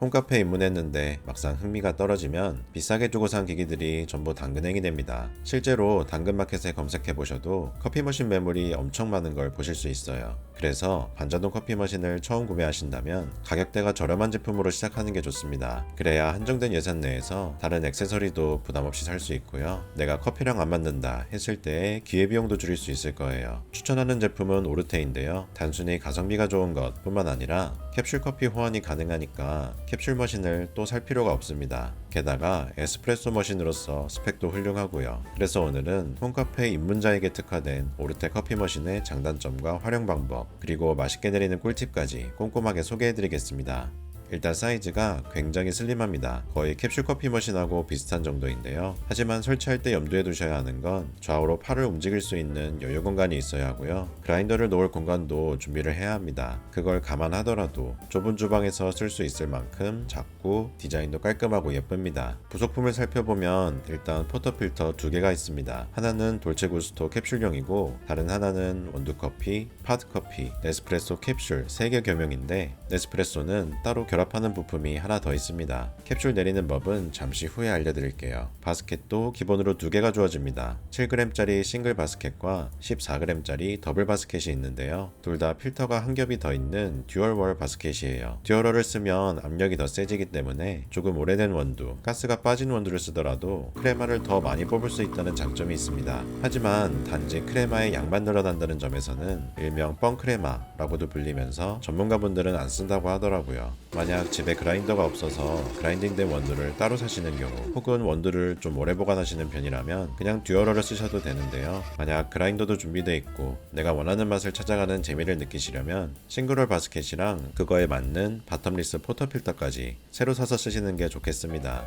홈카페에 입문했는데 막상 흥미가 떨어지면 비싸게 주고 산 기기들이 전부 당근행이 됩니다. 실제로 당근마켓에 검색해 보셔도 커피 머신 매물이 엄청 많은 걸 보실 수 있어요. 그래서 반자동 커피 머신을 처음 구매하신다면 가격대가 저렴한 제품으로 시작하는 게 좋습니다. 그래야 한정된 예산 내에서 다른 액세서리도 부담 없이 살 수 있고요. 내가 커피랑 안 맞는다 했을 때 기회비용도 줄일 수 있을 거예요. 추천하는 제품은 오르테인데요. 단순히 가성비가 좋은 것 뿐만 아니라 캡슐 커피 호환이 가능하니까 캡슐 머신을 또 살 필요가 없습니다. 게다가 에스프레소 머신으로서 스펙도 훌륭하고요. 그래서 오늘은 홈카페 입문자에게 특화된 오르테 커피 머신의 장단점과 활용 방법, 그리고 맛있게 내리는 꿀팁까지 꼼꼼하게 소개해드리겠습니다. 일단 사이즈가 굉장히 슬림합니다. 거의 캡슐 커피 머신하고 비슷한 정도인데요. 하지만 설치할 때 염두에 두셔야 하는 건 좌우로 팔을 움직일 수 있는 여유 공간이 있어야 하고요. 그라인더를 놓을 공간도 준비를 해야 합니다. 그걸 감안하더라도 좁은 주방에서 쓸 수 있을 만큼 작고 디자인도 깔끔하고 예쁩니다. 부속품을 살펴보면 일단 포터필터 두 개가 있습니다. 하나는 돌체구스토 캡슐용이고 다른 하나는 원두커피, 팟커피, 네스프레소 캡슐 3개 겸용인데 네스프레소는 따로 결합하는 부품이 하나 더 있습니다. 캡슐 내리는 법은 잠시 후에 알려드릴게요. 바스켓도 기본으로 2개가 주어집니다. 7g짜리 싱글 바스켓과 14g짜리 더블 바스켓이 있는데요. 둘 다 필터가 한 겹이 더 있는 듀얼월 바스켓이에요. 듀얼월을 쓰면 압력이 더 세지기 때문에 조금 오래된 원두, 가스가 빠진 원두를 쓰더라도 크레마를 더 많이 뽑을 수 있다는 장점이 있습니다. 하지만 단지 크레마의 양만 늘어난다는 점에서는 일명 뻥크레마라고도 불리면서 전문가분들은 안 쓴다고 하더라고요. 만약 집에 그라인더가 없어서 그라인딩된 원두를 따로 사시는 경우, 혹은 원두를 좀 오래 보관하시는 편이라면 그냥 듀얼러를 쓰셔도 되는데요. 만약 그라인더도 준비되어 있고 내가 원하는 맛을 찾아가는 재미를 느끼시려면 싱글홀 바스켓이랑 그거에 맞는 바텀리스 포터필터까지 새로 사서 쓰시는 게 좋겠습니다.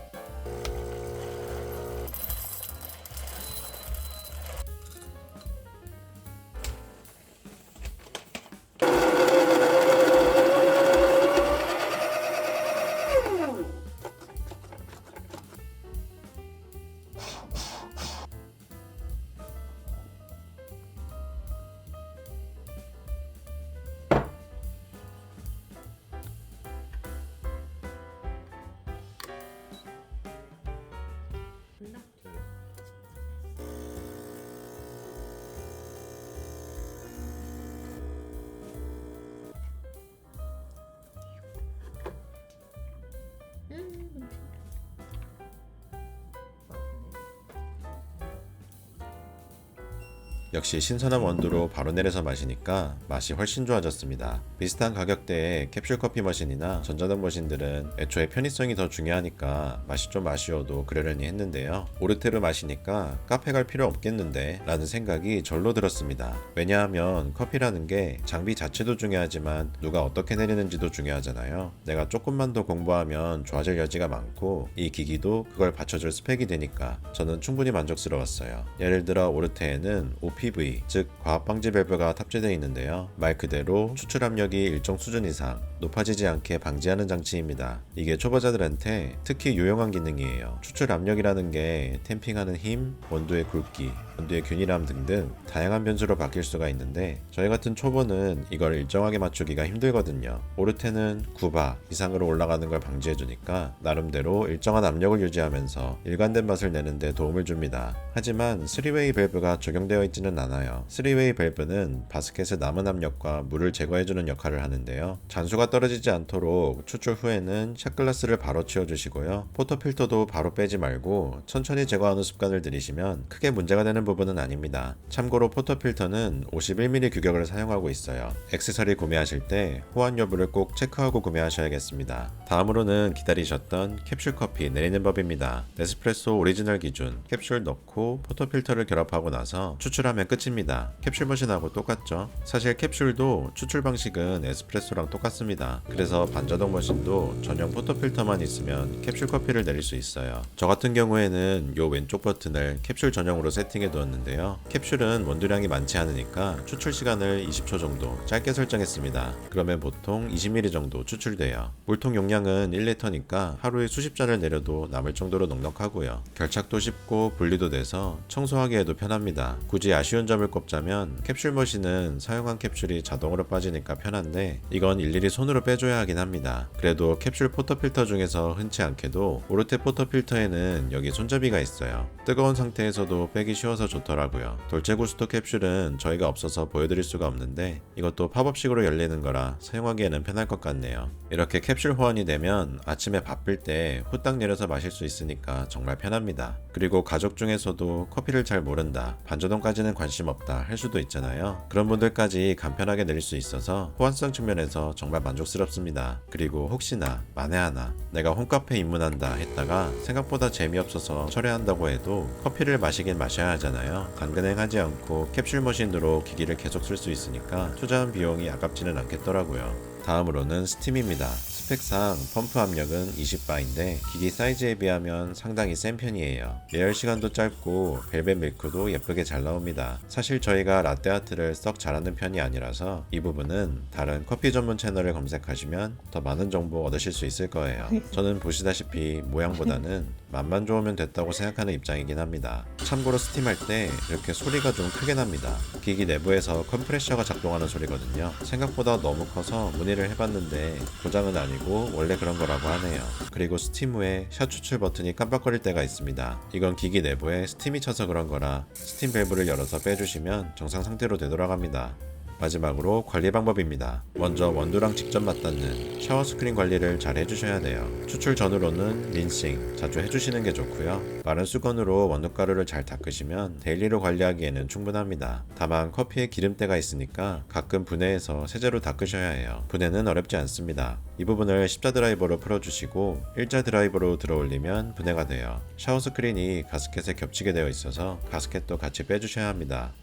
역시 신선한 원두로 바로 내려서 마시니까 맛이 훨씬 좋아졌습니다. 비슷한 가격대의 캡슐 커피 머신이나 전자동 머신들은 애초에 편의성이 더 중요하니까 맛이 좀 아쉬워도 그러려니 했는데요. 오르테로 마시니까 카페 갈 필요 없겠는데 라는 생각이 절로 들었습니다. 왜냐하면 커피라는 게 장비 자체도 중요하지만 누가 어떻게 내리는지도 중요하잖아요. 내가 조금만 더 공부하면 좋아질 여지가 많고 이 기기도 그걸 받쳐줄 스펙이 되니까 저는 충분히 만족스러웠어요. 예를 들어 오르테에는 OPV, 즉 과압방지 밸브가 탑재되어 있는데요. 말 그대로 추출 압력이 일정 수준 이상 높아지지 않게 방지하는 장치입니다. 이게 초보자들한테 특히 유용한 기능이에요. 추출 압력이라는 게 탬핑하는 힘, 원두의 굵기, 원두의 균일함 등등 다양한 변수로 바뀔 수가 있는데 저희 같은 초보는 이걸 일정하게 맞추기가 힘들거든요. 오르테는 9바 이상으로 올라가는 걸 방지해주니까 나름대로 일정한 압력을 유지하면서 일관된 맛을 내는데 도움을 줍니다. 하지만 3웨이 밸브가 적용되어 있지는 않아요. 3웨이 밸브는 바스켓의 남은 압력과 물을 제거해주는 역할을 하는데요. 잔수가 떨어지지 않도록 추출 후에는 샷글라스를 바로 치워주시고요. 포터필터도 바로 빼지 말고 천천히 제거하는 습관을 들이시면 크게 문제가 되는 부분은 아닙니다. 참고로 포터필터는 51mm 규격을 사용하고 있어요. 액세서리 구매하실 때 호환 여부를 꼭 체크하고 구매하셔야겠습니다. 다음으로는 기다리셨던 캡슐 커피 내리는 법입니다. 네스프레소 오리지널 기준 캡슐 넣고 포터필터를 결합하고 나서 추출하면 끝입니다. 캡슐 머신하고 똑같죠? 사실 캡슐도 추출 방식은 에스프레소랑 똑같습니다. 그래서 반자동 머신도 전용 포터필터만 있으면 캡슐 커피를 내릴 수 있어요. 저 같은 경우에는 요 왼쪽 버튼을 캡슐 전용으로 세팅해 두었는데요. 캡슐은 원두량이 많지 않으니까 추출 시간을 20초 정도 짧게 설정했습니다. 그러면 보통 20ml 정도 추출돼요. 물통 용량은 1리터니까 하루에 수십 잔을 내려도 남을 정도로 넉넉하고요. 결착도 쉽고 분리도 돼서 청소하기에도 편합니다. 굳이 아쉬운 점을 꼽자면 캡슐 머신은 사용한 캡슐이 자동으로 빠지니까 편한데 이건 일일이 손으로 빼줘야 하긴 합니다. 그래도 캡슐 포터필터 중에서 흔치 않게도 오르테 포터필터에는 여기 손잡이가 있어요. 뜨거운 상태에서도 빼기 쉬워서 좋더라고요. 돌체구스토 캡슐은 저희가 없어서 보여드릴 수가 없는데 이것도 팝업식으로 열리는 거라 사용하기에는 편할 것 같네요. 이렇게 캡슐 호환이 되면 아침에 바쁠 때 후딱 내려서 마실 수 있으니까 정말 편합니다. 그리고 가족 중에서도 커피를 잘 모른다, 반자동까지는 관심 없다 할 수도 있잖아요. 그런 분들까지 간편하게 내릴 수 있어서 호환성 측면에서 정말 만족스럽습니다. 그리고 혹시나 만에 하나 내가 홈카페 입문한다 했다가 생각보다 재미없어서 철회한다고 해도 커피를 마시긴 마셔야 하잖아요. 간근행하지 않고 캡슐 머신으로 기기를 계속 쓸 수 있으니까 투자한 비용이 아깝지는 않겠더라고요. 다음으로는 스팀입니다. 스펙상 펌프 압력은 20바인데 기기 사이즈에 비하면 상당히 센 편이에요. 예열 시간도 짧고 벨벳 밀크도 예쁘게 잘 나옵니다. 사실 저희가 라떼아트를 썩 잘하는 편이 아니라서 이 부분은 다른 커피 전문 채널을 검색하시면 더 많은 정보 얻으실 수 있을 거예요. 저는 보시다시피 모양보다는 맛만 좋으면 됐다고 생각하는 입장이긴 합니다. 참고로 스팀할 때 이렇게 소리가 좀 크게 납니다. 기기 내부에서 컴프레셔가 작동하는 소리거든요. 생각보다 너무 커서 문의를 해봤는데 고장은 아니고 원래 그런 거라고 하네요. 그리고 스팀 후에 샷 추출 버튼이 깜빡거릴 때가 있습니다. 이건 기기 내부에 스팀이 차서 그런 거라 스팀 밸브를 열어서 빼주시면 정상 상태로 되돌아갑니다. 마지막으로 관리 방법입니다. 먼저 원두랑 직접 맞닿는 샤워 스크린 관리를 잘 해주셔야 돼요. 추출 전후로는 린싱 자주 해주시는 게 좋고요. 마른 수건으로 원두가루를 잘 닦으시면 데일리로 관리하기에는 충분합니다. 다만 커피에 기름때가 있으니까 가끔 분해해서 세제로 닦으셔야 해요. 분해는 어렵지 않습니다. 이 부분을 십자 드라이버로 풀어주시고 일자 드라이버로 들어올리면 분해가 돼요. 샤워 스크린이 가스켓에 겹치게 되어 있어서 가스켓도 같이 빼주셔야 합니다.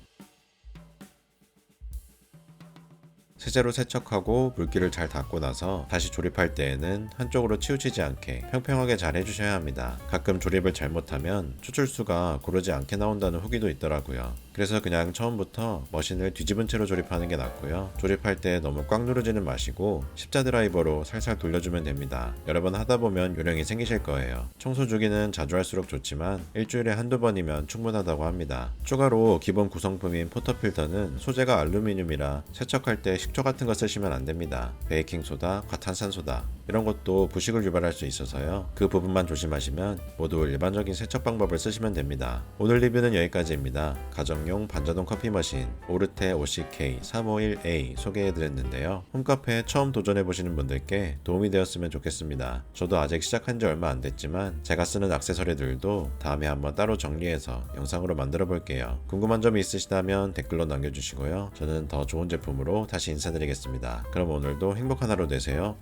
세제로 세척하고 물기를 잘 닦고 나서 다시 조립할 때에는 한쪽으로 치우치지 않게 평평하게 잘 해주셔야 합니다. 가끔 조립을 잘못하면 추출수가 고르지 않게 나온다는 후기도 있더라고요. 그래서 그냥 처음부터 머신을 뒤집은 채로 조립하는 게 낫고요. 조립할 때 너무 꽉 누르지는 마시고 십자 드라이버로 살살 돌려주면 됩니다. 여러 번 하다 보면 요령이 생기실 거예요. 청소 주기는 자주 할수록 좋지만 일주일에 한두 번이면 충분하다고 합니다. 추가로 기본 구성품인 포터필터는 소재가 알루미늄이라 세척할 때 식초 같은 거 쓰시면 안 됩니다. 베이킹소다, 과탄산소다 이런 것도 부식을 유발할 수 있어서요. 그 부분만 조심하시면 모두 일반적인 세척 방법을 쓰시면 됩니다. 오늘 리뷰는 여기까지입니다. 가정용 반자동 커피 머신 오르테 OCK351A 소개해드렸는데요. 홈카페에 처음 도전해보시는 분들께 도움이 되었으면 좋겠습니다. 저도 아직 시작한 지 얼마 안 됐지만 제가 쓰는 액세서리들도 다음에 한번 따로 정리해서 영상으로 만들어 볼게요. 궁금한 점이 있으시다면 댓글로 남겨주시고요. 저는 더 좋은 제품으로 다시 인사드리겠습니다. 그럼 오늘도 행복한 하루 되세요.